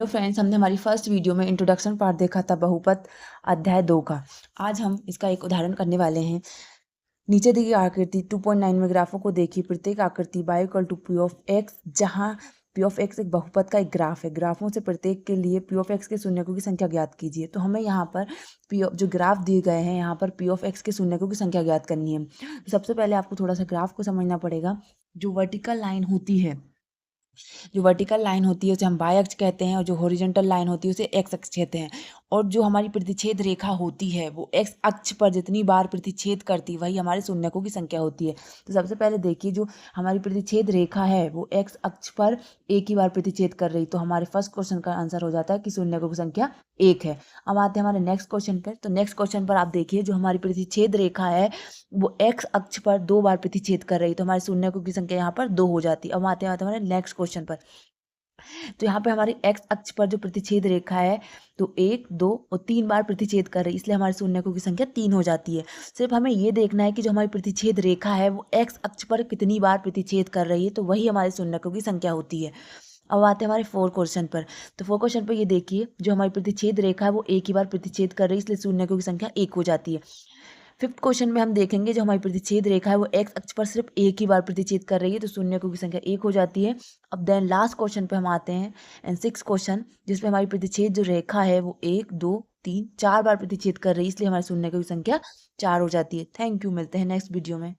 तो फ्रेंड्स, हमने हमारी फर्स्ट वीडियो में इंट्रोडक्शन पार्ट देखा था बहुपद अध्याय 2 का। आज हम इसका एक उदाहरण करने वाले हैं। नीचे दी गई आकृति 2.9 में ग्राफों को देखिए। प्रत्येक आकृति y equal to P of x, जहाँ पी ऑफ एक्स एक बहुपद का एक ग्राफ है। ग्राफों से प्रत्येक के लिए पी ऑफ एक्स के शून्यकों की संख्या ज्ञात कीजिए। तो हमें यहाँ पर जो ग्राफ दिए गए हैं, यहाँ पर पी ऑफ एक्स के शून्यकों की संख्या ज्ञात करनी है। तो सबसे पहले आपको थोड़ा सा ग्राफ को समझना पड़ेगा। जो वर्टिकल लाइन होती है, जो वर्टिकल लाइन होती है उसे हम वाई अक्ष कहते हैं, और जो हॉरिजॉन्टल लाइन होती है उसे एक्स अक्ष कहते हैं। और जो हमारी प्रतिच्छेद रेखा होती है वो एक्स अक्ष पर जितनी बार प्रतिच्छेद करती है वही हमारे शून्यकों की संख्या होती है। तो सबसे पहले देखिए, जो हमारी प्रतिच्छेद रेखा है वो एक्स अक्ष पर एक ही बार प्रतिच्छेद कर रही, तो हमारे फर्स्ट क्वेश्चन का आंसर हो जाता है कि शून्यकों की संख्या एक है। अब आते हैं हमारे नेक्स्ट क्वेश्चन पर। तो नेक्स्ट क्वेश्चन पर आप देखिए, जो हमारी प्रतिच्छेद रेखा है वो एक्स अक्ष पर 2 बार प्रतिच्छेद कर रही, तो हमारे शून्यकों की संख्या यहाँ पर 2 हो जाती है। अब आते हैं हमारे नेक्स्ट क्वेश्चन पर। तो यहाँ पे हमारी एक्स अक्ष पर जो प्रतिच्छेद रेखा है तो 1, 2 और 3 बार प्रतिच्छेद कर रही, इसलिए हमारे शून्यकों की संख्या 3 हो जाती है। सिर्फ हमें ये देखना है कि जो हमारी प्रतिच्छेद रेखा है वो एक्स अक्ष पर कितनी बार प्रतिच्छेद कर रही है, तो वही हमारे शून्यकों की संख्या होती है। अब आते हैं हमारे 4 क्वेश्चन पर। तो 4 क्वेश्चन पर ये देखिए, जो हमारी प्रतिच्छेद रेखा है वो एक ही बार प्रतिच्छेद कर रही है, इसलिए शून्यकों की संख्या 1 हो जाती है। फिफ्थ क्वेश्चन में हम देखेंगे, जो हमारी प्रतिच्छेद रेखा है वो एक्स अक्ष पर सिर्फ एक ही बार प्रतिच्छेद कर रही है, तो शून्यकों की संख्या 1 हो जाती है। अब देन लास्ट क्वेश्चन पे हम आते हैं, एंड 6 क्वेश्चन, जिसमें हमारी प्रतिच्छेद जो रेखा है वो 1, 2, 3, 4 बार प्रतिच्छेद कर रही है, इसलिए हमारे शून्यकों की संख्या 4 हो जाती है। थैंक यू, मिलते हैं नेक्स्ट वीडियो में।